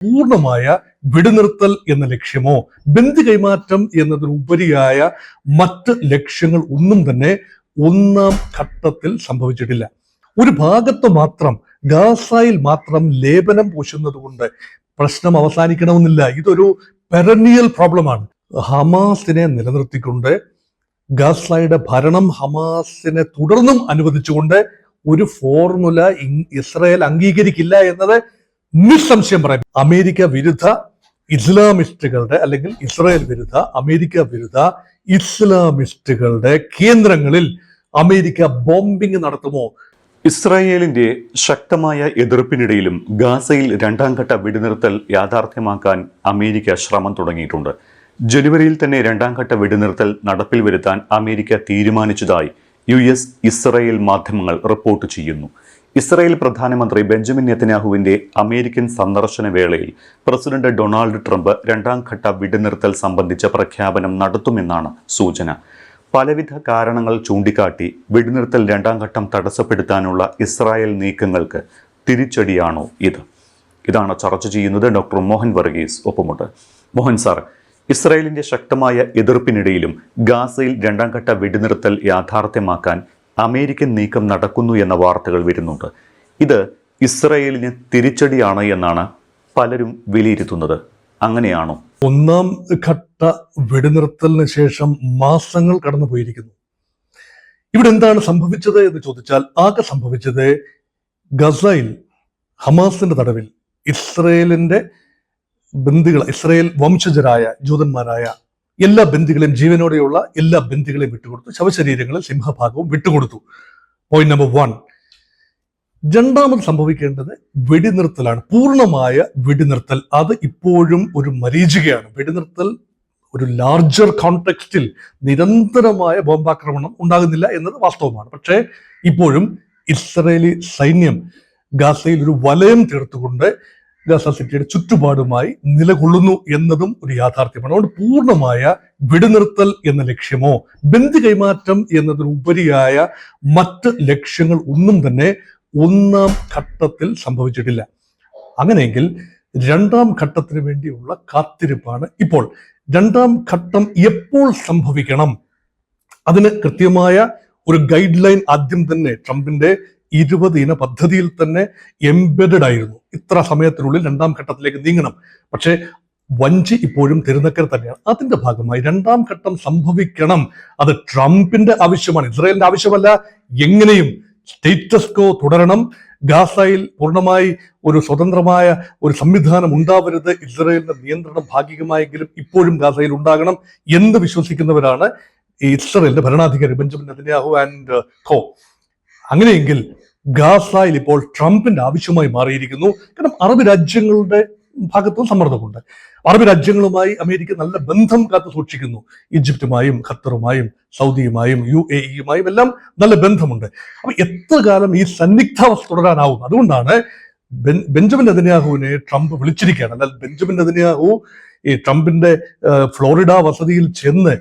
പൂർണ്ണമായ വെടിനിർത്തൽ എന്ന ലക്ഷ്യമോ ബന്ദി കൈമാറ്റം എന്നതിനുപരിയായ മറ്റ് ലക്ഷ്യങ്ങൾ ഒന്നും തന്നെ ഒന്നാം ഘട്ടത്തിൽ സംഭവിച്ചിട്ടില്ല. ഒരു ഭാഗത്ത് മാത്രം, ഗാസയിൽ മാത്രം ലേപനം പൂശുന്നത് കൊണ്ട് പ്രശ്നം അവസാനിക്കണമെന്നില്ല. ഇതൊരു പെരനിയൽ പ്രോബ്ലമാണ്. ഹമാസിനെ നിലനിർത്തിക്കൊണ്ട് ഗാസയുടെ ഭരണം ഹമാസിനെ തുടർന്നും അനുവദിച്ചുകൊണ്ട് ഒരു ഫോർമുല ഇസ്രായേൽ അംഗീകരിക്കില്ല എന്നത് നിസ്സംശയം പറയാം. അമേരിക്ക വിരുദ്ധ ഇസ്ലാമിസ്റ്റുകളുടെ അല്ലെങ്കിൽ ഇസ്രായേൽ വിരുദ്ധ അമേരിക്ക വിരുദ്ധ ഇസ്ലാമിസ്റ്റുകളുടെ കേന്ദ്രങ്ങളിൽ അമേരിക്ക ബോംബിംഗ് നടത്തുമോ? ഇസ്രായേലിന്റെ ശക്തമായ എതിർപ്പിനിടയിലും ഗാസയിൽ രണ്ടാം ഘട്ട വെടിനിർത്തൽ യാഥാർത്ഥ്യമാക്കാൻ അമേരിക്ക ശ്രമം തുടങ്ങിയിട്ടുണ്ട്. ജനുവരിയിൽ തന്നെ രണ്ടാം ഘട്ട വെടിനിർത്തൽ നടപ്പിൽ വരുത്താൻ അമേരിക്ക തീരുമാനിച്ചതായി US ഇസ്രായേൽ മാധ്യമങ്ങൾ റിപ്പോർട്ട് ചെയ്യുന്നു. ഇസ്രായേൽ പ്രധാനമന്ത്രി ബെഞ്ചമിൻ നെതന്യാഹുവിന്റെ അമേരിക്കൻ സന്ദർശന വേളയിൽ പ്രസിഡന്റ് ഡൊണാൾഡ് ട്രംപ് രണ്ടാം ഘട്ട വെടിനിർത്തൽ സംബന്ധിച്ച പ്രഖ്യാപനം നടത്തുമെന്നാണ് സൂചന. പലവിധ കാരണങ്ങൾ ചൂണ്ടിക്കാട്ടി വെടിനിർത്തൽ രണ്ടാം ഘട്ടം തടസ്സപ്പെടുത്താനുള്ള ഇസ്രായേൽ നീക്കങ്ങൾക്ക് തിരിച്ചടിയാണോ ഇത്? ഇതാണ് ചർച്ച ചെയ്യുന്നത്. ഡോക്ടർ മോഹൻ വർഗീസ് ഒപ്പമുണ്ട്. മോഹൻ സാർ, ഇസ്രായേലിന്റെ ശക്തമായ എതിർപ്പിനിടയിലും ഗാസയിൽ രണ്ടാം ഘട്ട വെടിനിർത്തൽ യാഥാർത്ഥ്യമാക്കാൻ അമേരിക്കൻ നീക്കം നടക്കുന്നു എന്ന വാർത്തകൾ വരുന്നുണ്ട്. ഇത് ഇസ്രായേലിന് തിരിച്ചടിയാണ് എന്നാണ് പലരും വിലയിരുത്തുന്നത്. അങ്ങനെയാണോ? ഒന്നാം ഘട്ട വെടിനിർത്തലിന് ശേഷം മാസങ്ങൾ കടന്നു പോയിരിക്കുന്നു. ഇവിടെ എന്താണ് സംഭവിച്ചത് എന്ന് ചോദിച്ചാൽ ആകെ സംഭവിച്ചത് ഗസയിൽ ഹമാസിന്റെ തടവിൽ ഇസ്രായേലിന്റെ ബന്ദികൾ, ഇസ്രായേൽ വംശജരായ ജൂതന്മാരായ എല്ലാ ബന്ദികളെയും, ജീവനോടെയുള്ള എല്ലാ ബന്ദികളെയും വിട്ടുകൊടുത്തു. ശവശരീരങ്ങളിൽ സിംഹഭാഗവും വിട്ടുകൊടുത്തു. Point number 1. രണ്ടാമത് സംഭവിക്കേണ്ടത് വെടിനിർത്തലാണ്, പൂർണ്ണമായ വെടിനിർത്തൽ. അത് ഇപ്പോഴും ഒരു മരീചികയാണ്. വെടിനിർത്തൽ ഒരു ലാർജർ കോണ്ടെക്സ്റ്റിൽ നിരന്തരമായ ബോംബാക്രമണം ഉണ്ടാകുന്നില്ല എന്നത് വാസ്തവമാണ്. പക്ഷേ ഇപ്പോഴും ഇസ്രായേലി സൈന്യം ഗാസയിൽ ഒരു വലയം തീർത്തുകൊണ്ട് ഗാസ സിറ്റിയുടെ ചുറ്റുപാടുമായി നിലകൊള്ളുന്നു എന്നതും ഒരു യാഥാർത്ഥ്യമാണ്. അതുകൊണ്ട് പൂർണ്ണമായ വെടിനിർത്തൽ എന്ന ലക്ഷ്യമോ ബന്ദി കൈമാറ്റം എന്നതിനുപരിയായ മറ്റ് ലക്ഷ്യങ്ങൾ ഒന്നും തന്നെ ഒന്നാം ഘട്ടത്തിൽ സംഭവിച്ചിട്ടില്ല. അങ്ങനെയെങ്കിൽ രണ്ടാം ഘട്ടത്തിന് വേണ്ടിയുള്ള കാത്തിരിപ്പാണ് ഇപ്പോൾ. രണ്ടാം ഘട്ടം എപ്പോൾ സംഭവിക്കണം? അതിന് കൃത്യമായ ഒരു ഗൈഡ് ലൈൻ ആദ്യം തന്നെ ട്രംപിന്റെ 20 ഇന പദ്ധതിയിൽ തന്നെ എംബെഡഡ് ആയിരുന്നു. ഇത്ര സമയത്തിനുള്ളിൽ രണ്ടാം ഘട്ടത്തിലേക്ക് നീങ്ങണം. പക്ഷേ വഞ്ചി ഇപ്പോഴും തിരുനക്കര തന്നെയാണ്. അതിന്റെ ഭാഗമായി രണ്ടാം ഘട്ടം സംഭവിക്കണം. അത് ട്രംപിന്റെ ആവശ്യമാണ്, ഇസ്രായേലിന്റെ ആവശ്യമല്ല. എങ്ങനെയും സ്റ്റേറ്റസ് കോ തുടരണം. ഗാസയിൽ പൂർണ്ണമായി ഒരു സ്വതന്ത്രമായ ഒരു സംവിധാനം ഉണ്ടാവരുത്. ഇസ്രായേലിന്റെ നിയന്ത്രണം ഭാഗികമായെങ്കിലും ഇപ്പോഴും ഗാസയിൽ ഉണ്ടാകണം എന്ന് വിശ്വസിക്കുന്നവരാണ് ഇസ്രായേലിന്റെ ഭരണാധികാരി ബെഞ്ചമിൻ നെതന്യാഹു ആൻഡ് കോ. അങ്ങനെയെങ്കിൽ ഗാസയിൽ ഇപ്പോൾ ട്രംപിന്റെ ആവശ്യമായി മാറിയിരിക്കുന്നു. കാരണം അറബ് രാജ്യങ്ങളുടെ ഭാഗത്തും സമ്മർദ്ദമുണ്ട്. അറബ് രാജ്യങ്ങളുമായി അമേരിക്ക നല്ല ബന്ധം കാത്തു സൂക്ഷിക്കുന്നു. ഈജിപ്തുമായും ഖത്തറുമായും സൗദിയുമായും UAEയുമായും എല്ലാം നല്ല ബന്ധമുണ്ട്. അപ്പൊ എത്ര കാലം ഈ സന്നിഗ്ധാവസ്ഥ തുടരാനാവും? അതുകൊണ്ടാണ് ബെഞ്ചമിൻ നെതന്യാഹുവിനെ ട്രംപ് വിളിച്ചിരിക്കുകയാണ്. എന്നാൽ ബെഞ്ചമിൻ നെതന്യാഹു ഈ ട്രംപിന്റെ ഫ്ലോറിഡ വസതിയിൽ ചെന്ന്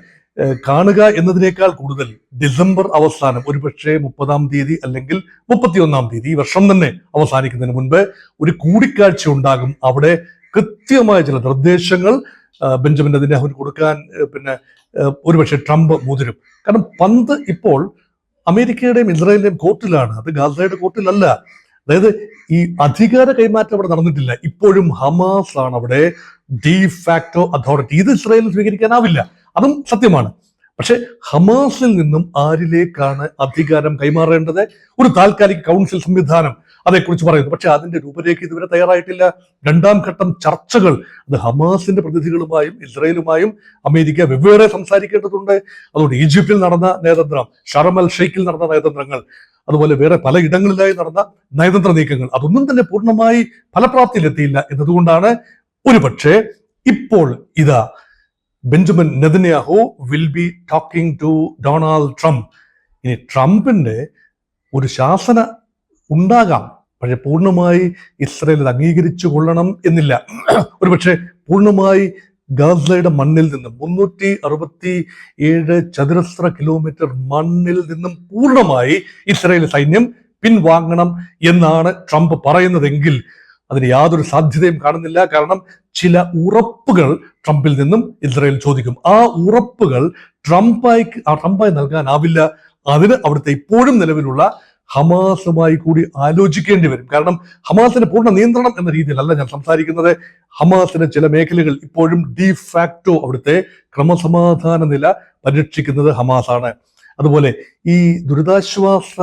കാണുക എന്നതിനേക്കാൾ കൂടുതൽ ഡിസംബർ അവസാനം, ഒരുപക്ഷെ 30-ാം തീയതി അല്ലെങ്കിൽ 31-ാം തീയതി, ഈ വർഷം തന്നെ അവസാനിക്കുന്നതിന് മുൻപ് ഒരു കൂടിക്കാഴ്ച ഉണ്ടാകും. അവിടെ കൃത്യമായ ചില നിർദ്ദേശങ്ങൾ ബെഞ്ചമിൻ നെതന്യാഹുവിന് കൊടുക്കാൻ ഒരുപക്ഷെ ട്രംപ് മുതിരും. കാരണം പന്ത് ഇപ്പോൾ അമേരിക്കയുടെയും ഇസ്രായേലിന്റെയും കോർട്ടിലാണ്, അത് ഗാസയുടെ കോർട്ടിലല്ല. അതായത് ഈ അധികാര കൈമാറ്റം അവിടെ നടന്നിട്ടില്ല. ഇപ്പോഴും ഹമാസ് ആണ് അവിടെ ഡിഫാക്ടോ അതോറിറ്റി. ഇത് ഇസ്രായേലിന് സ്വീകരിക്കാനാവില്ല, അതും സത്യമാണ്. പക്ഷെ ഹമാസിൽ നിന്നും ആരിലേക്കാണ് അധികാരം കൈമാറേണ്ടത്? ഒരു താൽക്കാലിക കൗൺസിൽ സംവിധാനം, അതേക്കുറിച്ച് പറയുന്നു. പക്ഷെ അതിന്റെ രൂപരേഖ ഇതുവരെ തയ്യാറായിട്ടില്ല. രണ്ടാം ഘട്ടം ചർച്ചകൾ അത് ഹമാസിന്റെ പ്രതിനിധികളുമായും ഇസ്രായേലുമായും അമേരിക്ക വെവ്വേറെ സംസാരിക്കേണ്ടതുണ്ട്. അതുകൊണ്ട് ഈജിപ്തിൽ നടന്ന നയതന്ത്രം, ഷർം അൽ ഷെയ്ഖിൽ നടന്ന നയതന്ത്രങ്ങൾ, അതുപോലെ വേറെ പല ഇടങ്ങളിലായി നടന്ന നയതന്ത്ര നീക്കങ്ങൾ, അതൊന്നും തന്നെ പൂർണ്ണമായി ഫലപ്രാപ്തിയിലെത്തിയില്ല എന്നതുകൊണ്ടാണ് ഒരുപക്ഷെ ഇപ്പോൾ ഇതാ Benjamin Netanyahu will be talking to Donald Trump. ഇനി ട്രംപിന്റെ ഒരു ശാസന ഉണ്ടാകാം, പക്ഷെ പൂർണ്ണമായി ഇസ്രായേൽ ഇത് അംഗീകരിച്ചു കൊള്ളണം എന്നില്ല. ഒരുപക്ഷെ പൂർണ്ണമായി ഗാസയുടെ മണ്ണിൽ നിന്നും 367 ചതുരശ്ര കിലോമീറ്റർ മണ്ണിൽ നിന്നും പൂർണ്ണമായി ഇസ്രായേൽ സൈന്യം പിൻവാങ്ങണം എന്നാണ് ട്രംപ് പറയുന്നതെങ്കിൽ അതിന് യാതൊരു സാധ്യതയും കാണുന്നില്ല. കാരണം ചില ഉറപ്പുകൾ ട്രംപിൽ നിന്നും ഇസ്രായേൽ ചോദിക്കും. ആ ഉറപ്പുകൾ ട്രംപായി നൽകാനാവില്ല. അതിന് അവിടുത്തെ ഇപ്പോഴും നിലവിലുള്ള ഹമാസുമായി കൂടി ആലോചിക്കേണ്ടി വരും. കാരണം ഹമാസിന് പൂർണ്ണ നിയന്ത്രണം എന്ന രീതിയിലല്ല ഞാൻ സംസാരിക്കുന്നത്. ഹമാസിന് ചില മേഖലകൾ ഇപ്പോഴും ഡിഫാക്ടോ അവിടുത്തെ ക്രമസമാധാന നില പരീക്ഷിക്കുന്നത് ഹമാസാണ്. അതുപോലെ ഈ ദുരിതാശ്വാസ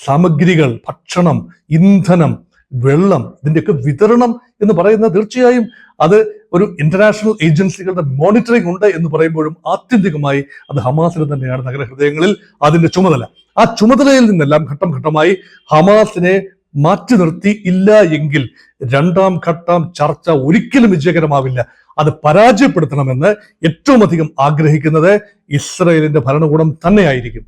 സാമഗ്രികൾ, ഭക്ഷണം, ഇന്ധനം, വെള്ളം, ഇതിന്റെയൊക്കെ വിതരണം എന്ന് പറയുന്നത് തീർച്ചയായും അത് ഒരു ഇന്റർനാഷണൽ ഏജൻസികളുടെ മോണിറ്ററിംഗ് ഉണ്ട് എന്ന് പറയുമ്പോഴും ആത്യന്തികമായി അത് ഹമാസിന് തന്നെയാണ് നഗരഹൃദയങ്ങളിൽ അതിന്റെ ചുമതല. ആ ചുമതലയിൽ നിന്നെല്ലാം ഘട്ടം ഘട്ടമായി ഹമാസിനെ മാറ്റി നിർത്തി ഇല്ല എങ്കിൽ രണ്ടാം ഘട്ടം ചർച്ച ഒരിക്കലും വിജയകരമാവില്ല. അത് പരാജയപ്പെടുത്തണമെന്ന് ഏറ്റവും അധികം ആഗ്രഹിക്കുന്നത് ഇസ്രായേലിന്റെ ഭരണകൂടം തന്നെയായിരിക്കും.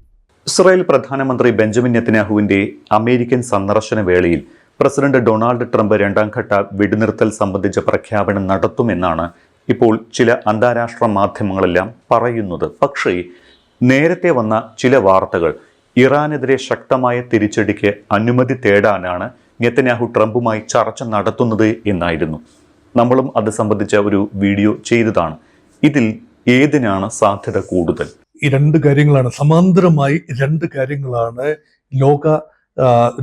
ഇസ്രായേൽ പ്രധാനമന്ത്രി ബെഞ്ചമിൻ നെതന്യാഹുവിന്റെ അമേരിക്കൻ സന്ദർശന വേളയിൽ പ്രസിഡന്റ് ഡൊണാൾഡ് ട്രംപ് രണ്ടാം ഘട്ട വെടിനിർത്തൽ സംബന്ധിച്ച പ്രഖ്യാപനം നടത്തുമെന്നാണ് ഇപ്പോൾ ചില അന്താരാഷ്ട്ര മാധ്യമങ്ങളെല്ലാം പറയുന്നത്. പക്ഷേ നേരത്തെ വന്ന ചില വാർത്തകൾ ഇറാനെതിരെ ശക്തമായ തിരിച്ചടിക്ക് അനുമതി തേടാനാണ് നെതന്യാഹു ട്രംപുമായി ചർച്ച നടത്തുന്നത് എന്നായിരുന്നു. നമ്മളും അത് സംബന്ധിച്ച ഒരു വീഡിയോ ചെയ്തതാണ്. ഇതിൽ ഏതിനാണ് സാധ്യത കൂടുതൽ? ഈ രണ്ട് കാര്യങ്ങളാണ്, സമാന്തരമായി രണ്ട് കാര്യങ്ങളാണ് ലോക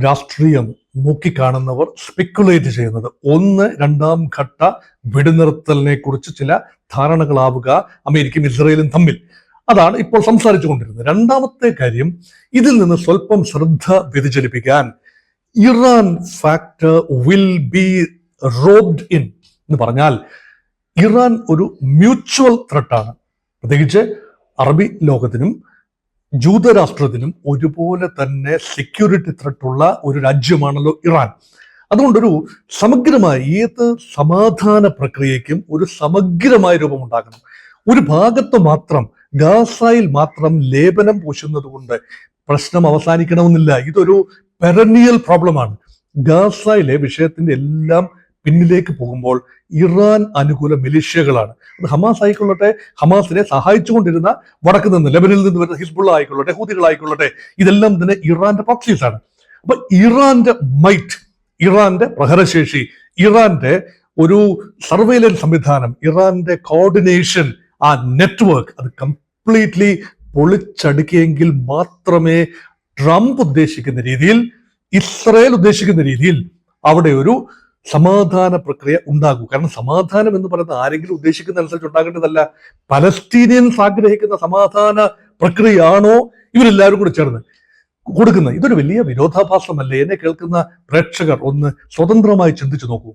രാഷ്ട്രീയം നോക്കിക്കാണുന്നവർ സ്പെക്കുലേറ്റ് ചെയ്യുന്നത്. ഒന്ന്, രണ്ടാം ഘട്ട വെടിനിർത്തലിനെ കുറിച്ച് ചില ധാരണകളാവുക അമേരിക്കയും ഇസ്രായേലും തമ്മിൽ. അതാണ് ഇപ്പോൾ സംസാരിച്ചു കൊണ്ടിരുന്നത്. രണ്ടാമത്തെ കാര്യം, ഇതിൽ നിന്ന് സ്വല്പം ശ്രദ്ധ വ്യതിചലിപ്പിക്കാൻ Iran factor will be roped in എന്ന് പറഞ്ഞാൽ ഇറാൻ ഒരു മ്യൂച്വൽ ത്രെട്ടാണ്. പ്രത്യേകിച്ച് അറബി ലോകത്തിനും ജൂതരാഷ്ട്രത്തിനും ഒരുപോലെ തന്നെ സെക്യൂരിറ്റി ത്രെട്ടുള്ള ഒരു രാജ്യമാണല്ലോ ഇറാൻ. അതുകൊണ്ടൊരു സമഗ്രമായ ഏത് സമാധാന പ്രക്രിയയ്ക്കും ഒരു സമഗ്രമായ രൂപമുണ്ടാകണം. ഒരു ഭാഗത്ത് മാത്രം, ഗാസയിൽ മാത്രം ലേപനം പൂശുന്നത് കൊണ്ട് പ്രശ്നം അവസാനിക്കണമെന്നില്ല. ഇതൊരു പെരനിയൽ പ്രോബ്ലമാണ്. ഗാസയിലെ വിഷയത്തിന്റെ എല്ലാം പിന്നിലേക്ക് പോകുമ്പോൾ ഇറാൻ അനുകൂല മിലിഷ്യകളാണ്. അത് ഹമാസ് ആയിക്കൊള്ളട്ടെ, ഹമാസിനെ സഹായിച്ചുകൊണ്ടിരുന്ന വടക്ക് നിന്ന് ലെബനിൽ നിന്ന് വരുന്ന ഹിസ്ബുള്ള ആയിക്കൊള്ളട്ടെ, ഹൂതികളായിക്കൊള്ളട്ടെ, ഇതെല്ലാം തന്നെ ഇറാന്റെ പ്രോക്സീസ് ആണ്. അപ്പൊ ഇറാന്റെ മൈറ്റ്, ഇറാന്റെ പ്രഹരശേഷി, ഇറാന്റെ ഒരു സർവൈലൻസ് സംവിധാനം, ഇറാന്റെ കോർഡിനേഷൻ, ആ നെറ്റ്വർക്ക്, അത് കംപ്ലീറ്റ്ലി പൊളിച്ചടുക്കിയെങ്കിൽ മാത്രമേ ട്രംപ് ഉദ്ദേശിക്കുന്ന രീതിയിൽ, ഇസ്രായേൽ ഉദ്ദേശിക്കുന്ന രീതിയിൽ അവിടെ ഒരു സമാധാന പ്രക്രിയ ഉണ്ടാകൂ. കാരണം സമാധാനം എന്ന് പറയുന്നത് ആരെങ്കിലും ഉദ്ദേശിക്കുന്ന അനുസരിച്ച് ഉണ്ടാകേണ്ടതല്ല. പലസ്തീനിയൻസ് ആഗ്രഹിക്കുന്ന സമാധാന പ്രക്രിയയാണോ ഇവരെല്ലാവരും കൂടി ചേർന്ന് കൊടുക്കുന്നത്? ഇതൊരു വലിയ വിരോധാഭാസമല്ലേ? എന്നെ കേൾക്കുന്ന പ്രേക്ഷകർ ഒന്ന് സ്വതന്ത്രമായി ചിന്തിച്ചു നോക്കൂ.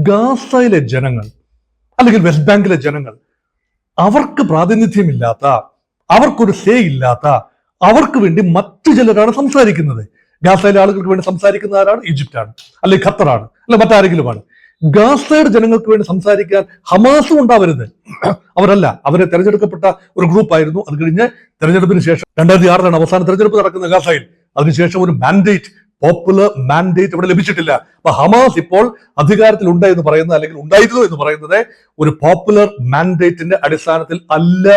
ഗാസയിലെ ജനങ്ങൾ അല്ലെങ്കിൽ വെസ്റ്റ് ബാങ്കിലെ ജനങ്ങൾ, അവർക്ക് പ്രാതിനിധ്യമില്ലാത്ത, അവർക്കൊരു സേ ഇല്ലാത്ത, അവർക്ക് വേണ്ടി മറ്റു ചിലരാണ് സംസാരിക്കുന്നത്. ഗാസയിലെ ആളുകൾക്ക് വേണ്ടി സംസാരിക്കുന്ന ആരാണ്? ഈജിപ്റ്റാണ്, അല്ലെങ്കിൽ ഖത്തറാണ്, അല്ലെ മറ്റാരെങ്കിലുമാണ്. ഗാസയുടെ ജനങ്ങൾക്ക് വേണ്ടി സംസാരിക്കാൻ ഹമാസും ഉണ്ടാവരുത്. അവരല്ല, അവരെ തെരഞ്ഞെടുക്കപ്പെട്ട ഒരു ഗ്രൂപ്പായിരുന്നു. അത് കഴിഞ്ഞ് തെരഞ്ഞെടുപ്പിന് ശേഷം 2006 അവസാന തെരഞ്ഞെടുപ്പ് നടക്കുന്ന ഗാസയിൽ. അതിനുശേഷം ഒരു മാൻഡേറ്റ്, പോപ്പുലർ മാൻഡേറ്റ് ഇവിടെ ലഭിച്ചിട്ടില്ല. അപ്പൊ ഹമാസ് ഇപ്പോൾ അധികാരത്തിൽ ഉണ്ട് എന്ന് പറയുന്നത്, അല്ലെങ്കിൽ ഉണ്ടായിരുന്നു എന്ന് പറയുന്നത്, ഒരു പോപ്പുലർ മാൻഡേറ്റിന്റെ അടിസ്ഥാനത്തിൽ അല്ല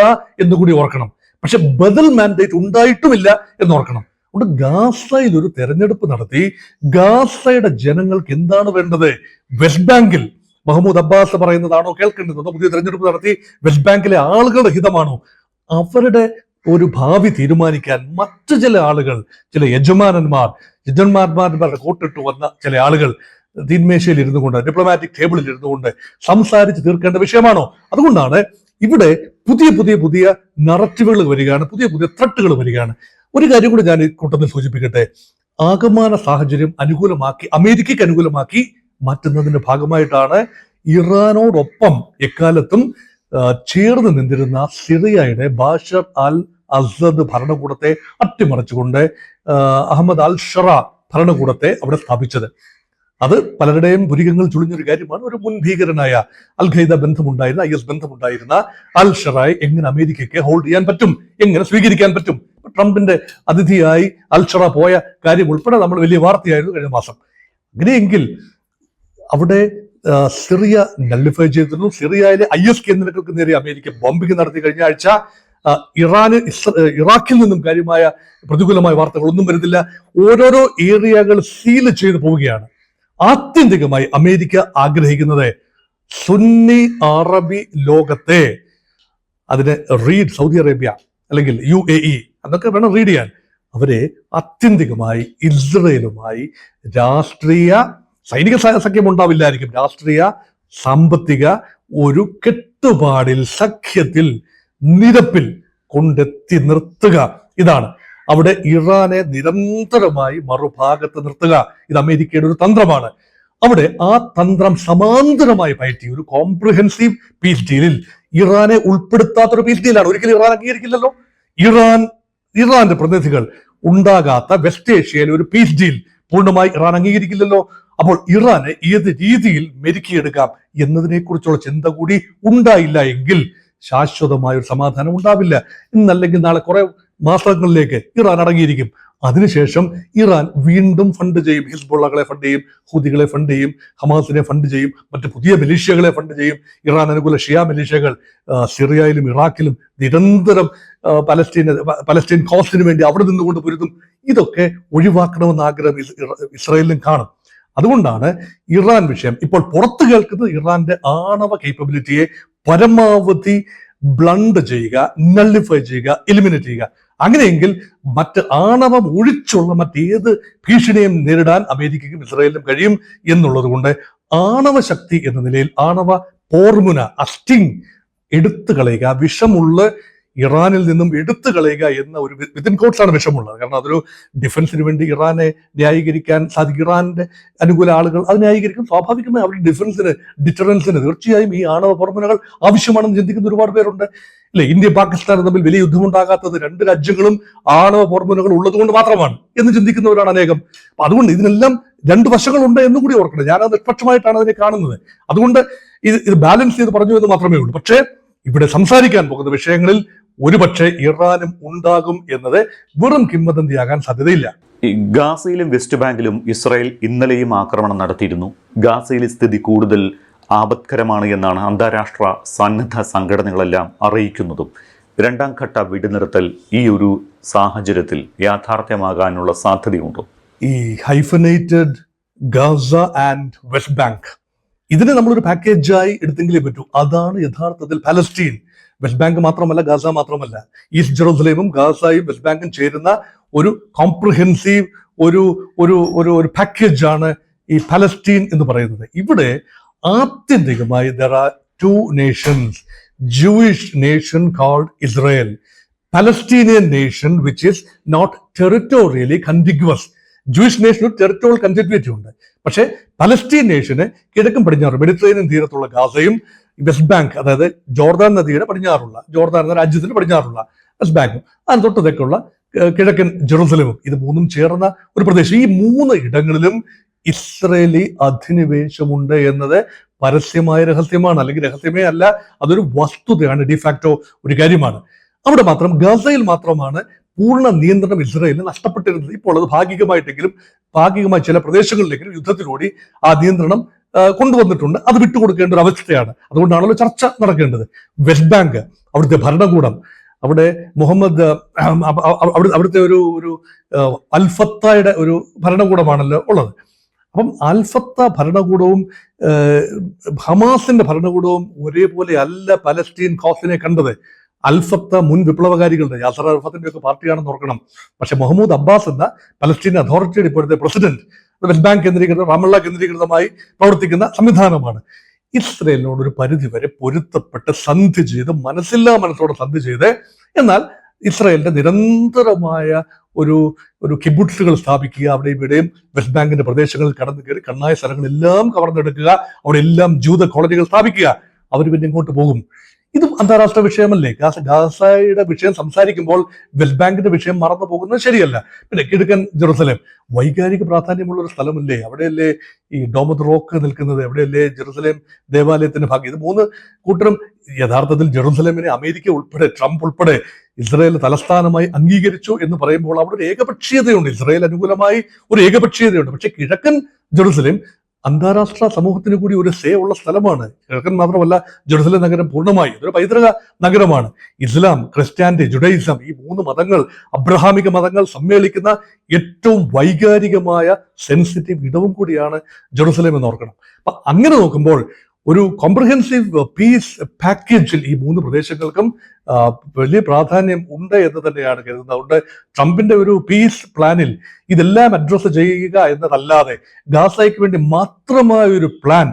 എന്നുകൂടി ഓർക്കണം. പക്ഷെ ബദൽ മാൻഡേറ്റ് ഉണ്ടായിട്ടുമില്ല എന്ന് ഓർക്കണം. അതുകൊണ്ട് ഗാസയിൽ ഒരു തെരഞ്ഞെടുപ്പ് നടത്തി ഗാസയുടെ ജനങ്ങൾക്ക് എന്താണ് വേണ്ടത്? വെസ്റ്റ് ബാങ്കിൽ മഹ്മൂദ് അബ്ബാസ് പറയുന്നതാണോ കേൾക്കേണ്ടത്? പുതിയ തെരഞ്ഞെടുപ്പ് നടത്തി വെസ്റ്റ് ബാങ്കിലെ ആളുകളുടെ ഹിതമാണോ? അവരുടെ ഒരു ഭാവി തീരുമാനിക്കാൻ മറ്റു ചില ആളുകൾ, ചില യജമാനന്മാരുടെ കോട്ടിട്ട് വന്ന ചില ആളുകൾ തീന്മേശയിൽ ഇരുന്നു കൊണ്ട്, ഡിപ്ലോമാറ്റിക് ടേബിളിൽ ഇരുന്നു കൊണ്ട് സംസാരിച്ച് തീർക്കേണ്ട വിഷയമാണോ? അതുകൊണ്ടാണ് ഇവിടെ പുതിയ പുതിയ പുതിയ നററ്റീവുകൾ വരികയാണ്, പുതിയ പുതിയ ത്രെട്ടുകൾ വരികയാണ്. ഒരു കാര്യം കൂടി ഞാൻ ഈ കൂട്ടത്തിൽ സൂചിപ്പിക്കട്ടെ. ആകമാന സാഹചര്യം അനുകൂലമാക്കി, അമേരിക്കയ്ക്ക് അനുകൂലമാക്കി മാറ്റുന്നതിന്റെ ഭാഗമായിട്ടാണ് ഇറാനോടൊപ്പം എക്കാലത്തും ചേർന്ന് നിന്നിരുന്ന സിറിയയുടെ ബാഷർ അൽ അസദ് ഭരണകൂടത്തെ അട്ടിമറിച്ചുകൊണ്ട് അഹമ്മദ് അൽ ഷറ ഭരണകൂടത്തെ അവിടെ സ്ഥാപിച്ചത്. അത് പലരുടെയും പുരികങ്ങൾ ചുളിഞ്ഞൊരു കാര്യമാണ്. ഒരു മുൻ ഭീകരനായ അൽ ഖൈദ ബന്ധമുണ്ടായിരുന്ന, IS ബന്ധമുണ്ടായിരുന്ന അൽ ഷറായി എങ്ങനെ അമേരിക്കയ്ക്ക് ഹോൾഡ് ചെയ്യാൻ പറ്റും, എങ്ങനെ സ്വീകരിക്കാൻ പറ്റും? ട്രംപിന്റെ അതിഥിയായി അൽ ഷറ പോയ കാര്യം ഉൾപ്പെടെ നമ്മൾ വലിയ വാർത്തയായിരുന്നു കഴിഞ്ഞ മാസം. അങ്ങനെയെങ്കിൽ അവിടെ സിറിയ നള്ളിഫൈ ചെയ്തിരുന്നു. സിറിയയിലെ IS കേന്ദ്രങ്ങൾക്ക് നേരെ അമേരിക്ക ബോംബിംഗ് നടത്തി. കഴിഞ്ഞ ആഴ്ച ഇറാഖിൽ നിന്നും കാര്യമായ പ്രതികൂലമായ വാർത്തകളൊന്നും വരുന്നില്ല. ഓരോരോ ഏരിയകൾ സീൽ ചെയ്ത് പോവുകയാണ്. ആത്യന്തികമായി അമേരിക്ക ആഗ്രഹിക്കുന്നത് സുന്നി അറബി ലോകത്തെ, അതിന് റീഡ് സൗദി അറേബ്യ അല്ലെങ്കിൽ UAE എന്നൊക്കെ വേണം റീഡ് ചെയ്യാൻ, അവരെ ആത്യന്തികമായി ഇസ്രയേലുമായി രാഷ്ട്രീയ സൈനിക സഖ്യം ഉണ്ടാവില്ലായിരിക്കും, രാഷ്ട്രീയ സാമ്പത്തിക ഒരു കെട്ടുപാടിൽ, സഖ്യത്തിൽ, നിരപ്പിൽ കൊണ്ടെത്തി നിർത്തുക. ഇതാണ് അവിടെ ഇറാനെ നിരന്തരമായി മറുഭാഗത്ത് നിർത്തുക. ഇത് അമേരിക്കയുടെ ഒരു തന്ത്രമാണ്. അവിടെ ആ തന്ത്രം സമാന്തരമായി പയറ്റി ഒരു കോംപ്രിഹെൻസീവ് പീസ് ഡീലിൽ ഇറാനെ ഉൾപ്പെടുത്താത്തൊരു പീസ് ഡീലാണ്. ഒരിക്കലും ഇറാൻ അംഗീകരിക്കില്ലല്ലോ. ഇറാന്റെ പ്രതിനിധികൾ ഉണ്ടാകാത്ത വെസ്റ്റ് ഏഷ്യയിലെ ഒരു പീസ് ഡീൽ പൂർണ്ണമായി ഇറാൻ അംഗീകരിക്കില്ലല്ലോ. അപ്പോൾ ഇറാനെ ഏത് രീതിയിൽ മെരുക്കിയെടുക്കാം എന്നതിനെ കുറിച്ചുള്ള ചിന്ത കൂടി ഉണ്ടായില്ല എങ്കിൽ ശാശ്വതമായ ഒരു സമാധാനം ഉണ്ടാവില്ല. ഇന്നല്ലെങ്കിൽ നാളെ കുറെ മാസങ്ങളിലേക്ക് ഇറാൻ അടങ്ങിയിരിക്കും. അതിനുശേഷം ഇറാൻ വീണ്ടും ഫണ്ട് ചെയ്യും, ഹിസ്ബുള്ളകളെ ഫണ്ട് ചെയ്യും, ഹൂതികളെ ഫണ്ട് ചെയ്യും, ഹമാസിനെ ഫണ്ട് ചെയ്യും, മറ്റ് പുതിയ മിലീഷ്യകളെ ഫണ്ട് ചെയ്യും. ഇറാൻ അനുകൂല ഷിയ മിലീഷ്യകൾ സിറിയയിലും ഇറാഖിലും നിരന്തരം പലസ്തീൻ കോസിന് വേണ്ടി അവിടെ നിന്നുകൊണ്ട് പൊരുതും. ഇതൊക്കെ ഒഴിവാക്കണമെന്ന ആഗ്രഹം ഇസ്രായേലിലും കാണും. അതുകൊണ്ടാണ് ഇറാൻ വിഷയം ഇപ്പോൾ പുറത്തു കേൾക്കുന്നത് ഇറാന്റെ ആണവ കേപ്പബിലിറ്റിയെ പരമാവധി ബ്ലണ്ട് ചെയ്യുക, നള്ളിഫൈ ചെയ്യുക, എലിമിനേറ്റ് ചെയ്യുക. അങ്ങനെയെങ്കിൽ മറ്റ് ആണവം ഒഴിച്ചുള്ള മറ്റേത് ഭീഷണിയും നേരിടാൻ അമേരിക്കയ്ക്കും ഇസ്രായേലിനും കഴിയും എന്നുള്ളത് കൊണ്ട് ആണവ ശക്തി എന്ന നിലയിൽ ആണവ പോർമുന, അസ്റ്റിങ് എടുത്തു കളയുക, വിഷമുള്ള ഇറാനിൽ നിന്നും എടുത്തു കളയുക എന്ന ഒരു വിത്തിൻ കോട്ട്സാണ് വിഷമുള്ളത്. കാരണം അതൊരു ഡിഫൻസിന് വേണ്ടി ഇറാനെ ന്യായീകരിക്കാൻ സാധിക്കും. ഇറാന്റെ അനുകൂല ആളുകൾ അത് ന്യായീകരിക്കും. സ്വാഭാവികമായി അവരുടെ ഡിഫൻസിന്, ഡിറ്ററൻസിന് തീർച്ചയായും ഈ ആണവ പോർമുനകൾ ആവശ്യമാണെന്ന് ചിന്തിക്കുന്ന ഒരുപാട് പേരുണ്ട്. അല്ലെ, ഇന്ത്യ പാകിസ്ഥാനും തമ്മിൽ വലിയ യുദ്ധമുണ്ടാകാത്തത് രണ്ട് രാജ്യങ്ങളും ആണവ പോർമുനകൾ ഉള്ളത് കൊണ്ട് മാത്രമാണ് എന്ന് ചിന്തിക്കുന്നവരാണ് അനേകം. അപ്പൊ അതുകൊണ്ട് ഇതിനെല്ലാം രണ്ട് വശങ്ങളുണ്ട് എന്നും കൂടി ഓർക്കണം. ഞാൻ അത് നിഷ്പക്ഷമായിട്ടാണ് അതിനെ കാണുന്നത്. അതുകൊണ്ട് ഇത് ബാലൻസ് ചെയ്ത് പറഞ്ഞു എന്ന് മാത്രമേ ഉള്ളൂ. പക്ഷേ ഇവിടെ സംസാരിക്കാൻ പോകുന്ന വിഷയങ്ങളിൽ ഒരുപക്ഷെ ഇറാനും ഉണ്ടാകും എന്നത് വെറും കിംവദന്തിയാകാൻ സാധ്യതയില്ല. ഗാസയിലും വെസ്റ്റ് ബാങ്കിലും ഇസ്രായേൽ ഇന്നലെയും ആക്രമണം നടത്തിയിരുന്നു. ഗാസയിലെ സ്ഥിതി കൂടുതൽ ആപത്കരമാണ് എന്നാണ് അന്താരാഷ്ട്ര സന്നദ്ധ സംഘടനകളെല്ലാം അറിയിക്കുന്നതും. രണ്ടാം ഘട്ട വെടിനിർത്തൽ ഈ ഒരു സാഹചര്യത്തിൽ യാഥാർത്ഥ്യമാകാനുള്ള സാധ്യതയുണ്ടോ? ഈ hyphenated Gaza and west bank, ഇതിനെ നമ്മളൊരു പാക്കേജായി എടുത്തെങ്കിലേ പറ്റൂ. അതാണ് യഥാർത്ഥത്തിൽ പലസ്തീൻ. വെസ്റ്റ് ബാങ്ക് മാത്രമല്ല, ഗാസ മാത്രമല്ല, ഈസ്റ്റ് ജെറൂസലേമും ഗാസയും വെസ്റ്റ് ബാങ്കും ചേരുന്ന ഒരു കോംപ്രിഹെൻസീവ് ഒരു പാക്കേജാണ് ഈ പലസ്തീൻ എന്ന് പറയുന്നത്. ഇവിടെ ആത്യന്തികമായി there are two nations, Jewish nation called Israel, Palestinian nation which is not territorially contiguous. Jewish നേഷന് ടെറിട്ടോറിയൽ കണ്ടിന്യൂറ്റി ഉണ്ട്. പക്ഷേ പലസ്തീൻ നേഷന് കിഴക്കും പടിഞ്ഞാറും മെഡിറ്ററേനിയൻ തീരത്തുള്ള ഗാസയും വെസ്റ്റ് ബാങ്ക്, അതായത് ജോർദാൻ നദിയുടെ പടിഞ്ഞാറുള്ള, ജോർദാൻ എന്ന രാജ്യത്തിന് പടിഞ്ഞാറുള്ള വെസ്റ്റ് ബാങ്കും അതിന് തൊട്ട് തെക്കുള്ള കിഴക്കൻ ജെറൂസലേമും, ഇത് മൂന്നും ചേർന്ന ഒരു പ്രദേശം. ഈ മൂന്ന് ഇടങ്ങളിലും ഇസ്രയേലി അധിനിവേശമുണ്ട് എന്നത് പരസ്യമായ രഹസ്യമാണ്. അല്ലെങ്കിൽ രഹസ്യമേ അല്ല, അതൊരു വസ്തുതയാണ്, ഡിഫാക്ടോ ഒരു കാര്യമാണ്. അവിടെ മാത്രം, ഗാസയിൽ മാത്രമാണ് പൂർണ്ണ നിയന്ത്രണം ഇസ്രായേലിന് നഷ്ടപ്പെട്ടിരുന്നത്. ഇപ്പോൾ അത് ഭാഗികമായി ചില പ്രദേശങ്ങളിലെങ്കിലും യുദ്ധത്തിലൂടെ ആ നിയന്ത്രണം കൊണ്ടുവന്നിട്ടുണ്ട്. അത് വിട്ടുകൊടുക്കേണ്ട ഒരു അവസ്ഥയാണ്. അതുകൊണ്ടാണല്ലോ ചർച്ച നടക്കേണ്ടത്. വെസ്റ്റ് ബാങ്ക്, അവിടുത്തെ ഭരണകൂടം, അവിടെ മുഹമ്മദ് അവിടുത്തെ ഒരു അൽഫത്തയുടെ ഒരു ഭരണകൂടമാണല്ലോ ഉള്ളത്. അപ്പം അൽഫത്ത ഭരണകൂടവും ഹമാസിന്റെ ഭരണകൂടവും ഒരേപോലെ അല്ല പലസ്തീൻ കോസിനെ കണ്ടത്. അൽഫത്ത മുൻ വിപ്ലവകാരികളുടെ, യാസർ അൽഫത്തിന്റെ ഒക്കെ പാർട്ടിയാണെന്ന് ഓർക്കണം. പക്ഷെ മുഹമ്മദ് അബ്ബാസ് എന്ന പലസ്തീൻ അതോറിറ്റിയുടെ ഇപ്പോഴത്തെ പ്രസിഡന്റ് വെസ്റ്റ് ബാങ്ക് കേന്ദ്രീകൃത, റാമള്ള കേന്ദ്രീകൃതമായി പ്രവർത്തിക്കുന്ന സംവിധാനമാണ്. ഇസ്രയേലിനോട് ഒരു പരിധിവരെ പൊരുത്തപ്പെട്ട് സന്ധി ചെയ്ത്, മനസ്സോടെ സന്ധി ചെയ്ത്, എന്നാൽ ഇസ്രായേലിന്റെ നിരന്തരമായ ഒരു കിബുട്സുകൾ സ്ഥാപിക്കുക, അവിടെയും ഇവിടെയും വെസ്റ്റ് ബാങ്കിന്റെ പ്രദേശങ്ങളിൽ കടന്നു കയറി കണ്ണായ സ്ഥലങ്ങളെല്ലാം കവർന്നെടുക്കുക, അവിടെ എല്ലാം ജൂത കോളനികൾ സ്ഥാപിക്കുക. അവർ പിന്നെ ഇങ്ങോട്ട് പോകും. ഇതും അന്താരാഷ്ട്ര വിഷയമല്ലേ? ഗാസയുടെ വിഷയം സംസാരിക്കുമ്പോൾ വെസ്റ്റ് ബാങ്കിന്റെ വിഷയം മറന്നു പോകുന്നത് ശരിയല്ല. പിന്നെ കിഴക്കൻ ജെറുസലേം വൈകാരിക പ്രാധാന്യമുള്ള ഒരു സ്ഥലമല്ലേ? അവിടെയല്ലേ ഈ ഡോമത് റോക്ക് നിൽക്കുന്നത്? എവിടെയല്ലേ ജെറുസലേം ദേവാലയത്തിന്റെ ഭാഗം? ഇത് മൂന്ന് കൂട്ടരും യഥാർത്ഥത്തിൽ ജെറുസലേമിനെ അമേരിക്ക ഉൾപ്പെടെ, ട്രംപ് ഉൾപ്പെടെ ഇസ്രായേൽ തലസ്ഥാനമായി അംഗീകരിച്ചു എന്ന് പറയുമ്പോൾ അവിടെ ഒരു ഏകപക്ഷീയതയുണ്ട്. ഇസ്രായേൽ അനുകൂലമായി ഒരു ഏകപക്ഷീയതയുണ്ട്. പക്ഷെ കിഴക്കൻ ജെറുസലേം അന്താരാഷ്ട്ര സമൂഹത്തിന് കൂടി ഒരു സേ ഉള്ള സ്ഥലമാണ്. കിഴക്കൻ മാത്രമല്ല, ജെറുസലേം നഗരം പൂർണ്ണമായി ഇതൊരു പൈതൃക നഗരമാണ്. ഇസ്ലാം, ക്രിസ്ത്യാനിറ്റി, ജുഡൈസം, ഈ 3 മതങ്ങൾ, അബ്രഹാമിക മതങ്ങൾ സമ്മേളിക്കുന്ന ഏറ്റവും വൈകാരികമായ സെൻസിറ്റീവ് ഇടവും കൂടിയാണ് ജെറുസലേം എന്ന് ഓർക്കണം. അപ്പൊ അങ്ങനെ നോക്കുമ്പോൾ ഒരു കോംപ്രഹെൻസീവ് പീസ് പാക്കേജിൽ ഈ 3 പ്രദേശങ്ങൾക്കും വലിയ പ്രാധാന്യം ഉണ്ട് എന്ന് തന്നെയാണ് കരുതുന്നത്. അതുകൊണ്ട് ട്രംപിന്റെ ഒരു പീസ് പ്ലാനിൽ ഇതെല്ലാം അഡ്രസ്സ് ചെയ്യുക എന്നതല്ലാതെ ഗാസയ്ക്ക് വേണ്ടി മാത്രമായ ഒരു പ്ലാൻ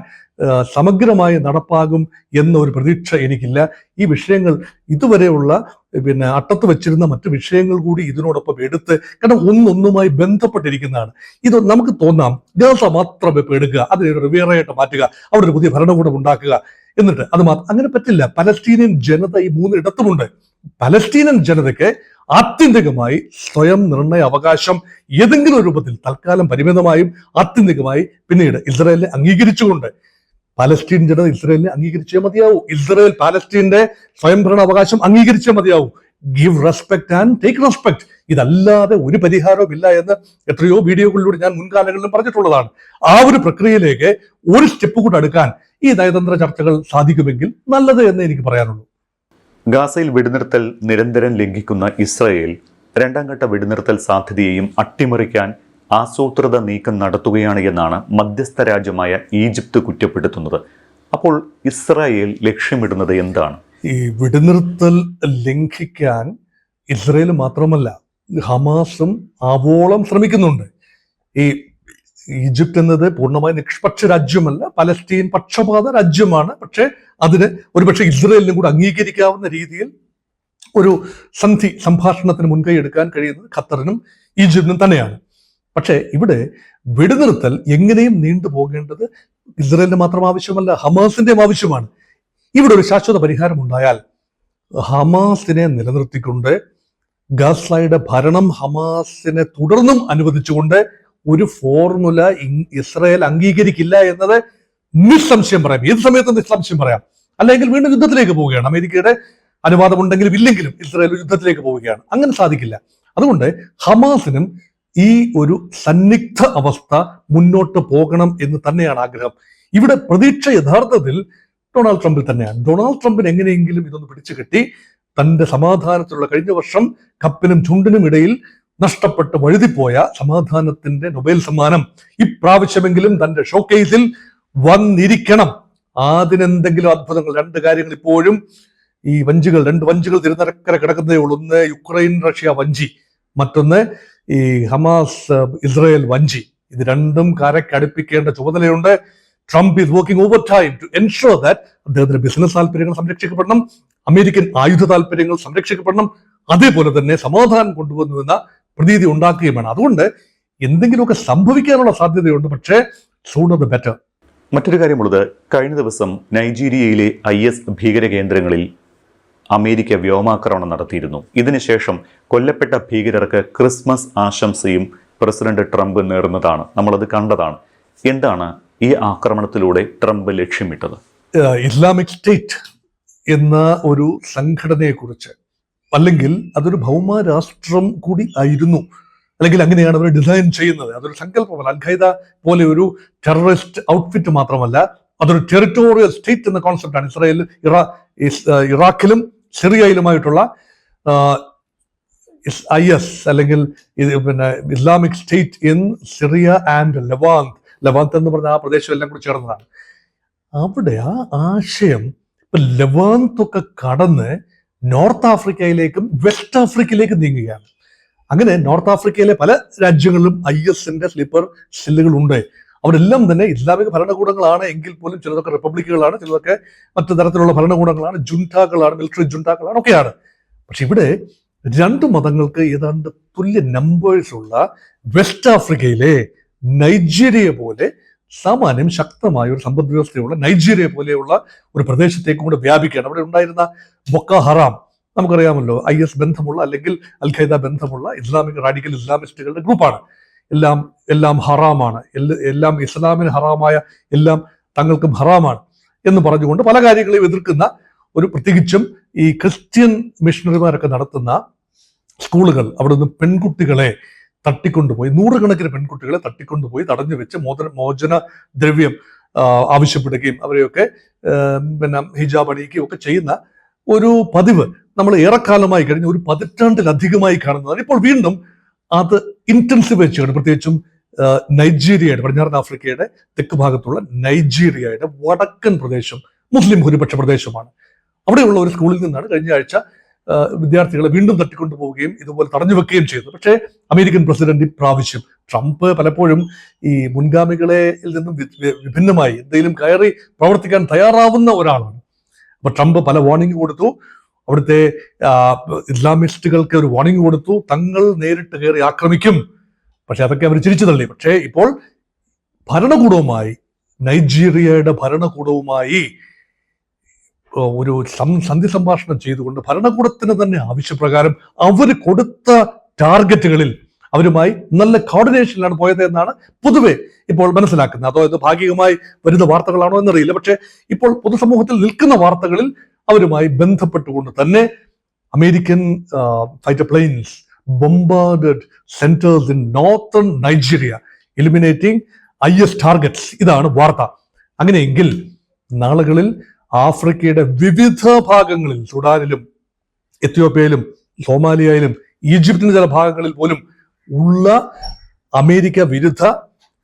സമഗ്രമായി നടപ്പാകും എന്ന ഒരു പ്രതീക്ഷ എനിക്കില്ല. ഈ വിഷയങ്ങൾ ഇതുവരെയുള്ള അട്ടത്ത് വെച്ചിരുന്ന മറ്റു വിഷയങ്ങൾ കൂടി ഇതിനോടൊപ്പം എടുത്ത്, കാരണം ഒന്നൊന്നുമായി ബന്ധപ്പെട്ടിരിക്കുന്നതാണ്. ഇത് നമുക്ക് തോന്നാം ഗാസ മാത്രം ഇപ്പൊ എടുക്കുക, അതിനെ റിവേറയായിട്ട് മാറ്റുക, അവിടെ ഒരു പുതിയ ഭരണകൂടം ഉണ്ടാക്കുക, എന്നിട്ട് അത് അങ്ങനെ പറ്റില്ല. പലസ്തീനിയൻ ജനത ഈ 3 ഇടത്തുമുണ്ട്. പലസ്തീനിയൻ ജനതയ്ക്ക് ആത്യന്തികമായി സ്വയം നിർണയ അവകാശം ഏതെങ്കിലും രൂപത്തിൽ തൽക്കാലം പരിമിതമായും ആത്യന്തികമായി പിന്നീട് ഇസ്രായേലിനെ അംഗീകരിച്ചുകൊണ്ട് പലസ്തീൻ ജനത ഇസ്രായേലിനെ അംഗീകരിച്ചേ മതിയാവൂ. ഇസ്രായേൽ പാലസ്തീന്റെ സ്വയംഭരണ അവകാശം അംഗീകരിച്ചേ മതിയാവൂ. Give respect and take respect. ഇതല്ലാതെ ഒരു പരിഹാരവും ഇല്ല എന്ന് എത്രയോ വീഡിയോകളിലൂടെ ഞാൻ മുൻകാലങ്ങളിലും പറഞ്ഞിട്ടുള്ളതാണ്. ആ ഒരു പ്രക്രിയയിലേക്ക് ഒരു സ്റ്റെപ്പ് കൂടെ അടുക്കാൻ ഈ നയതന്ത്ര ചർച്ചകൾ സാധിക്കുമെങ്കിൽ നല്ലത് എന്ന് എനിക്ക് പറയാനുള്ളൂ. ഗാസയിൽ വെടിനിർത്തൽ നിരന്തരം ലംഘിക്കുന്ന ഇസ്രായേൽ 2ാം ഘട്ട വെടിനിർത്തൽ സാധ്യതയെയും അട്ടിമറിക്കാൻ ആസൂത്രിത നീക്കം നടത്തുകയാണ് എന്നാണ് മധ്യസ്ഥ രാജ്യമായ ഈജിപ്ത് കുറ്റപ്പെടുത്തുന്നത്. അപ്പോൾ ഇസ്രായേൽ ലക്ഷ്യമിടുന്നത് എന്താണ്? ഈ വെടിനിർത്തൽ ലംഘിക്കാൻ ഇസ്രായേൽ മാത്രമല്ല, ഹമാസും ആവോളം ശ്രമിക്കുന്നുണ്ട്. ഈ ഈജിപ്ത് എന്നത് പൂർണ്ണമായി നിഷ്പക്ഷ രാജ്യമല്ല, പലസ്തീൻ പക്ഷപാത രാജ്യമാണ്. പക്ഷെ അതിന് ഒരുപക്ഷെ ഇസ്രായേലിനും കൂടെ അംഗീകരിക്കാവുന്ന രീതിയിൽ ഒരു സംഭാഷണത്തിന് മുൻകൈ എടുക്കാൻ കഴിയുന്നത് ഖത്തറിനും ഈജിപ്തിനും തന്നെയാണ്. പക്ഷേ ഇവിടെ വെടിനിർത്തൽ എങ്ങനെയും നീണ്ടുപോകേണ്ടത് ഇസ്രായേലിന് മാത്രം ആവശ്യമല്ല, ഹമാസിന്റെയും ആവശ്യമാണ്. ഇവിടെ ഒരു ശാശ്വത പരിഹാരം ഉണ്ടായാൽ ഹമാസിനെ നിലനിർത്തിക്കൊണ്ട് ഗാസയുടെ ഭരണം ഹമാസിനെ തുടർന്നും അനുവദിച്ചുകൊണ്ട് ഒരു ഫോർമുല ഇസ്രായേൽ അംഗീകരിക്കില്ല എന്നത് നിസ്സംശയം പറയാം. ഏത് സമയത്തും നിസ്സംശയം പറയാം. അല്ലെങ്കിൽ വീണ്ടും യുദ്ധത്തിലേക്ക് പോവുകയാണ്. അമേരിക്കയുടെ അനുവാദമുണ്ടെങ്കിലും ഇല്ലെങ്കിലും ഇസ്രായേൽ യുദ്ധത്തിലേക്ക് പോവുകയാണ്. അങ്ങനെ സാധിക്കില്ല. അതുകൊണ്ട് ഹമാസിനും ഈ ഒരു സന്നിഗ്ധ അവസ്ഥ മുന്നോട്ട് പോകണം എന്ന് തന്നെയാണ് ആഗ്രഹം. ഇവിടെ പ്രതീക്ഷ യഥാർത്ഥത്തിൽ ഡൊണാൾഡ് ട്രംപിൽ തന്നെയാണ്. ഡൊണാൾഡ് ട്രംപിന് എങ്ങനെയെങ്കിലും ഇതൊന്ന് പിടിച്ചു കെട്ടി തന്റെ സമാധാനത്തിലുള്ള, കഴിഞ്ഞ വർഷം കപ്പിനും ചുണ്ടിനും ഇടയിൽ നഷ്ടപ്പെട്ട് വഴുതിപ്പോയ സമാധാനത്തിന്റെ നൊബേൽ സമ്മാനം ഇപ്രാവശ്യമെങ്കിലും തന്റെ ഷോക്കേസിൽ വന്നിരിക്കണം. അതിനെന്തെങ്കിലും അത്ഭുതങ്ങൾ. 2 കാര്യങ്ങൾ ഇപ്പോഴും ഈ വഞ്ചികൾ, 2 വഞ്ചികൾ തിരുനക്കര കിടക്കുന്നതേ ഉള്ളൂ. ഒന്ന് യുക്രൈൻ റഷ്യ വഞ്ചി, മറ്റൊന്ന് ഈ ഹമാസ് ഇസ്രായേൽ വഞ്ചി. ഇത് രണ്ടും കരക്കടുപ്പിക്കേണ്ട ചുമതലയുണ്ട്. Trump is working overtime to ensure that അദ്ദേഹത്തിന്റെ ബിസിനസ് താല്പര്യങ്ങൾ സംരക്ഷിക്കപ്പെടണം, അമേരിക്കൻ ആയുധ താല്പര്യങ്ങൾ സംരക്ഷിക്കപ്പെടണം, അതേപോലെ തന്നെ സമാധാനം കൊണ്ടുവന്നുവെന്ന പ്രതീതി ഉണ്ടാക്കുകയും വേണം. അതുകൊണ്ട് എന്തെങ്കിലുമൊക്കെ സംഭവിക്കാനുള്ള സാധ്യതയുണ്ട്. പക്ഷേ സൂണർ ദ ബെറ്റർ. മറ്റൊരു കാര്യമുള്ളത്, കഴിഞ്ഞ ദിവസം നൈജീരിയയിലെ IS ഭീകര കേന്ദ്രങ്ങളിൽ അമേരിക്ക വ്യോമാക്രമണം നടത്തിയിരുന്നു. ഇതിനുശേഷം കൊല്ലപ്പെട്ട ഭീകരർക്ക് ക്രിസ്മസ് ആശംസയും പ്രസിഡന്റ് ട്രംപ് നേർന്നതാണ്. നമ്മളത് കണ്ടതാണ്. എന്താണ് ഈ ആക്രമണത്തിലൂടെ ട്രംപ് ലക്ഷ്യമിട്ടത്? ഇസ്ലാമിക് സ്റ്റേറ്റ് എന്ന ഒരു സംഘടനയെക്കുറിച്ച്, അല്ലെങ്കിൽ അതൊരു ഭൗമരാഷ്ട്രം കൂടി ആയിരുന്നു, അല്ലെങ്കിൽ അങ്ങനെയാണ് അവർ ഡിസൈൻ ചെയ്യുന്നത്. അതൊരു സങ്കല്പമല്ല. അൽ-ഖൈദ പോലെ ഒരു ടെററിസ്റ്റ് ഔട്ട്ഫിറ്റ് മാത്രമല്ല, അതൊരു ടെറിട്ടോറിയൽ സ്റ്റേറ്റ് എന്ന കോൺസെപ്റ്റാണ്. ഇസ്രായേൽ ഇറാഖിലും സിറിയയിലുമായിട്ടുള്ള IS അല്ലെങ്കിൽ Islamic State in Syria and Levant എന്ന് പറഞ്ഞ ആ പ്രദേശം എല്ലാം കൂടി ചേർന്നതാണ്. അവിടെ ആ ആശയം ഇപ്പൊ ലെവാന്തൊക്കെ കടന്ന് നോർത്ത് ആഫ്രിക്കയിലേക്കും വെസ്റ്റ് ആഫ്രിക്കയിലേക്കും നീങ്ങുകയാണ്. അങ്ങനെ നോർത്ത് ആഫ്രിക്കയിലെ പല രാജ്യങ്ങളിലും ISന്റെ സ്ലീപ്പർ സെല്ലുകളുണ്ട്. അവരെല്ലാം തന്നെ ഇസ്ലാമിക ഭരണകൂടങ്ങളാണ് എങ്കിൽ പോലും ചിലതൊക്കെ റിപ്പബ്ലിക്കുകളാണ്, ചിലതൊക്കെ മറ്റു തരത്തിലുള്ള ഭരണകൂടങ്ങളാണ്, ജുണ്ടാക്കളാണ്, മിലിറ്ററി ജുണ്ടാക്കളാണ്, ഒക്കെയാണ്. പക്ഷെ ഇവിടെ 2 മതങ്ങൾക്ക് ഏതാണ്ട് തുല്യ നമ്പേഴ്സ് ഉള്ള വെസ്റ്റ് ആഫ്രിക്കയിലെ നൈജീരിയ പോലെ സാമാന്യം ശക്തമായ ഒരു സമ്പദ് വ്യവസ്ഥയുള്ള നൈജീരിയ പോലെയുള്ള ഒരു പ്രദേശത്തേക്കും കൂടെ വ്യാപിക്കുകയാണ്. അവിടെ ഉണ്ടായിരുന്ന ബൊക്ക ഹറാം, നമുക്കറിയാമല്ലോ, IS ബന്ധമുള്ള അല്ലെങ്കിൽ അൽ-ഖൈദ ബന്ധമുള്ള ഇസ്ലാമിക് റാഡിക്കൽ ഇസ്ലാമിസ്റ്റുകളുടെ ഗ്രൂപ്പാണ്. എല്ലാം ഹറാമാണ്, എല്ലാം ഇസ്ലാമിന് ഹറാമായ എല്ലാം തങ്ങൾക്കും ഹറാമാണ് എന്ന് പറഞ്ഞുകൊണ്ട് പല കാര്യങ്ങളെയും എതിർക്കുന്ന ഒരു, പ്രത്യേകിച്ചും ഈ ക്രിസ്ത്യൻ മിഷണറിമാരൊക്കെ നടത്തുന്ന സ്കൂളുകൾ, അവിടെ നിന്ന് പെൺകുട്ടികളെ തട്ടിക്കൊണ്ടുപോയി, നൂറുകണക്കിന് പെൺകുട്ടികളെ തട്ടിക്കൊണ്ടുപോയി തടഞ്ഞു വെച്ച് മോചന ദ്രവ്യം ആവശ്യപ്പെടുകയും അവരെയൊക്കെ ഹിജാബ് അണിയിക്കുകയും ഒക്കെ ചെയ്യുന്ന ഒരു പതിവ് നമ്മൾ ഏറെക്കാലമായി കഴിഞ്ഞ ഒരു പതിറ്റാണ്ടിലധികമായി കാണുന്നതാണ്. ഇപ്പോൾ വീണ്ടും അത് ഇന്റൻസിഫൈ ചെയ്യണം. പ്രത്യേകിച്ചും നൈജീരിയയുടെ, പടിഞ്ഞാറൻ ആഫ്രിക്കയുടെ തെക്ക് ഭാഗത്തുള്ള നൈജീരിയയുടെ വടക്കൻ പ്രദേശം മുസ്ലിം ഭൂരിപക്ഷ പ്രദേശമാണ്. അവിടെയുള്ള ഒരു സ്കൂളിൽ നിന്നാണ് കഴിഞ്ഞ ആഴ്ച വിദ്യാർത്ഥികളെ വീണ്ടും തട്ടിക്കൊണ്ടുപോവുകയും ഇതുപോലെ തടഞ്ഞു വെക്കുകയും ചെയ്തു. പക്ഷേ അമേരിക്കൻ പ്രസിഡന്റ് ഇപ്രാവശ്യം ട്രംപ് പലപ്പോഴും ഈ മുൻഗാമികളിൽ നിന്നും വിഭിന്നമായി എന്തെങ്കിലും കയറി പ്രവർത്തിക്കാൻ തയ്യാറാവുന്ന ഒരാളാണ്. അപ്പൊ ട്രംപ് പല വാർണിംഗ് കൊടുത്തു. അവിടുത്തെ ഇസ്ലാമിസ്റ്റുകൾക്ക് ഒരു വാർണിംഗ് കൊടുത്തു, തങ്ങൾ നേരിട്ട് കയറി ആക്രമിക്കും. പക്ഷെ അതൊക്കെ അവർ ചിരിച്ചു തള്ളി. പക്ഷേ ഇപ്പോൾ ഭരണകൂടവുമായി, നൈജീരിയയുടെ ഭരണകൂടവുമായി ഒരു സന്ധി സംഭാഷണം ചെയ്തുകൊണ്ട് ഭരണകൂടത്തിന് തന്നെ ആവശ്യപ്രകാരം അവർ കൊടുത്ത ടാർഗറ്റുകളിൽ അവരുമായി നല്ല കോർഡിനേഷനിലാണ് പോയത് എന്നാണ് പൊതുവെ ഇപ്പോൾ മനസ്സിലാക്കുന്നത്. അതോ ഇത് ഭാഗികമായി വരുന്ന വാർത്തകളാണോ എന്നറിയില്ല. പക്ഷേ ഇപ്പോൾ പൊതുസമൂഹത്തിൽ നിൽക്കുന്ന വാർത്തകളിൽ അവരുമായി ബന്ധപ്പെട്ടുകൊണ്ട് തന്നെ American fighter planes bombarded centres in northern Nigeria eliminating IS targets. ഇതാണ് വാർത്ത. അങ്ങനെയെങ്കിൽ നാളുകളിൽ ആഫ്രിക്കയുടെ വിവിധ ഭാഗങ്ങളിൽ, സുഡാനിലും എത്യോപ്യയിലും സോമാലിയയിലും ഈജിപ്തിന്റെ ചില ഭാഗങ്ങളിൽ പോലും ഉള്ള അമേരിക്ക വിരുദ്ധ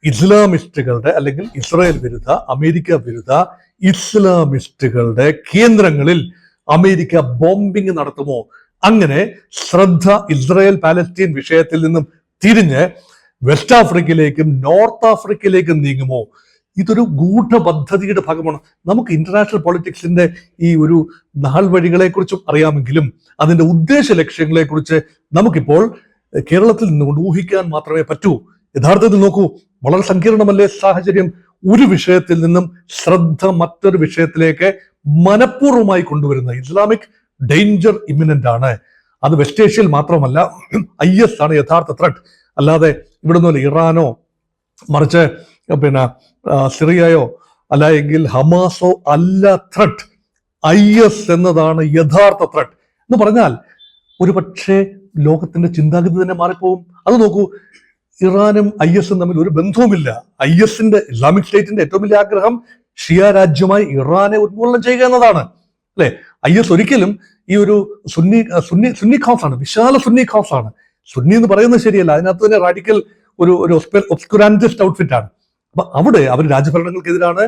ഇസ്ലാമിസ്റ്റുകളുടെ അല്ലെങ്കിൽ ഇസ്രായേൽ വിരുദ്ധ അമേരിക്ക വിരുദ്ധ ഇസ്ലാമിസ്റ്റുകളുടെ കേന്ദ്രങ്ങളിൽ അമേരിക്ക ബോംബിംഗ് നടത്തുമോ? അങ്ങനെ ശ്രദ്ധ ഇസ്രായേൽ പാലസ്തീൻ വിഷയത്തിൽ നിന്നും തിരിഞ്ഞ് വെസ്റ്റ് ആഫ്രിക്കയിലേക്കും നോർത്ത് ആഫ്രിക്കയിലേക്കും നീങ്ങുമോ? ഇതൊരു ഗൂഢപദ്ധതിയുടെ ഭാഗമാണ്. നമുക്ക് ഇന്റർനാഷണൽ പൊളിറ്റിക്സിന്റെ ഈ ഒരു നാൾ വഴികളെ കുറിച്ചും അറിയാമെങ്കിലും അതിന്റെ ഉദ്ദേശ ലക്ഷ്യങ്ങളെ കുറിച്ച് നമുക്കിപ്പോൾ കേരളത്തിൽ നിന്നുകൊണ്ട് ഊഹിക്കാൻ മാത്രമേ പറ്റൂ. യഥാർത്ഥത്തിൽ നോക്കൂ, വളരെ സങ്കീർണമല്ലേ സാഹചര്യം. ഒരു വിഷയത്തിൽ നിന്നും ശ്രദ്ധ മറ്റൊരു വിഷയത്തിലേക്ക് മനഃപൂർവ്വമായി കൊണ്ടുവരുന്ന ഇസ്ലാമിക് ഡേഞ്ചർ ഇമിനന്റ് ആണ്. അത് വെസ്റ്റ് ഏഷ്യയിൽ മാത്രമല്ല, IS ആണ് യഥാർത്ഥ ത്രെട്ട്. അല്ലാതെ ഇവിടെ നിന്നല്ല ഇറാനോ മറിച്ച് സിറിയയോ അല്ല എങ്കിൽ ഹമാസോ അല്ല ത്രെട്ട്. IS എന്നതാണ് യഥാർത്ഥ ത്രെട്ട്. എന്ന് പറഞ്ഞാൽ ഒരു പക്ഷേ ലോകത്തിന്റെ ചിന്താഗതി തന്നെ മാറിപ്പോവും. അത് നോക്കൂ, ഇറാനും ISഉം തമ്മിൽ ഒരു ബന്ധവുമില്ല. ISന്റെ ഇസ്ലാമിക് സ്റ്റേറ്റിന്റെ ഏറ്റവും വലിയ ആഗ്രഹം ഷിയ രാജ്യമായി ഇറാനെ ഉന്മൂലനം ചെയ്യുക എന്നതാണ്, അല്ലെ? IS ഒരിക്കലും ഈ ഒരു സുന്നി ഖൗസ് ആണ്, വിശാല സുന്നി ഖൗസ് ആണ്. സുന്നി എന്ന് പറയുന്നത് ശരിയല്ല, അതിനകത്ത് തന്നെ റാഡിക്കൽ ഒരു ഒബ്സ്കുറാന്റിസ്റ്റ് ഔട്ട്ഫിറ്റ് ആണ്. അപ്പൊ അവിടെ അവർ രാജഭരണങ്ങൾക്കെതിരാണ്,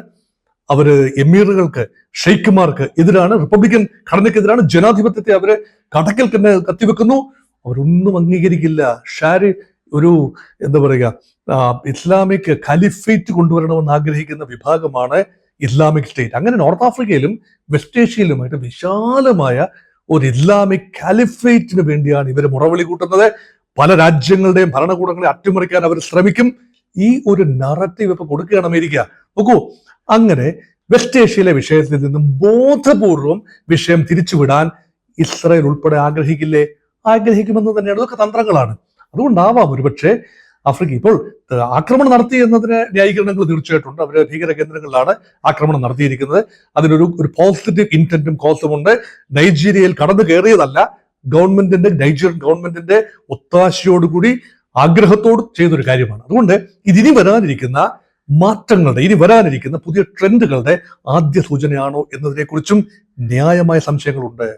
അവര് എമീറുകൾക്ക് ഷെയ്ഖുമാർക്ക് എതിരാണ്, റിപ്പബ്ലിക്കൻ ഘടനയ്ക്കെതിരാണ്, ജനാധിപത്യത്തെ അവര് കടക്കൽ തന്നെ കത്തിവെക്കുന്നു. അവരൊന്നും അംഗീകരിക്കില്ല. ഒരു എന്താ പറയുക, ഇസ്ലാമിക് ഖലിഫേറ്റ് കൊണ്ടുവരണമെന്ന് ആഗ്രഹിക്കുന്ന വിഭാഗമാണ് ഇസ്ലാമിക് സ്റ്റേറ്റ്. അങ്ങനെ നോർത്ത് ആഫ്രിക്കയിലും വെസ്റ്റ് ഏഷ്യയിലുമായിട്ട് വിശാലമായ ഒരു ഇസ്ലാമിക് ഖലിഫേറ്റിന് വേണ്ടിയാണ് ഇവർ മുറവിളി കൂട്ടുന്നത്. പല രാജ്യങ്ങളുടെയും ഭരണകൂടങ്ങളെ അട്ടിമറിക്കാൻ അവർ ശ്രമിക്കും. ഈ ഒരു നറേറ്റീവ് ഇപ്പൊ കൊടുക്കുകയാണ് അമേരിക്ക. നോക്കൂ, അങ്ങനെ വെസ്റ്റ് ഏഷ്യയിലെ വിഷയത്തിൽ നിന്നും ബോധപൂർവം വിഷയം തിരിച്ചുവിടാൻ ഇസ്രായേൽ ഉൾപ്പെടെ ആഗ്രഹിക്കില്ലേ? ആഗ്രഹിക്കുമെന്ന് തന്നെയാണ്. ഇതൊക്കെ തന്ത്രങ്ങളാണ്. അതുകൊണ്ടാവാം ഒരുപക്ഷെ ആഫ്രിക്ക ഇപ്പോൾ ആക്രമണം നടത്തി എന്നതിന് ന്യായീകരണങ്ങൾ തീർച്ചയായിട്ടുണ്ട്. അവര് ഭീകര കേന്ദ്രങ്ങളിലാണ് ആക്രമണം നടത്തിയിരിക്കുന്നത്. അതിനൊരു പോസിറ്റീവ് ഇന്റന്റും കോസും ഉണ്ട്. നൈജീരിയയിൽ കടന്നു കയറിയതല്ല, നൈജീരിയൻ ഗവൺമെന്റിന്റെ ഒത്താശയോടുകൂടി ആഗ്രഹത്തോട് ചെയ്തൊരു കാര്യമാണ്. അതുകൊണ്ട് ഇതിനി വരാനിരിക്കുന്ന മാറ്റങ്ങളുടെ, ഇനി വരാനിരിക്കുന്ന പുതിയ ട്രെൻഡുകളുടെ ആദ്യ സൂചനയാണോ എന്നതിനെ കുറിച്ചും ന്യായമായ സംശയങ്ങളുണ്ട്.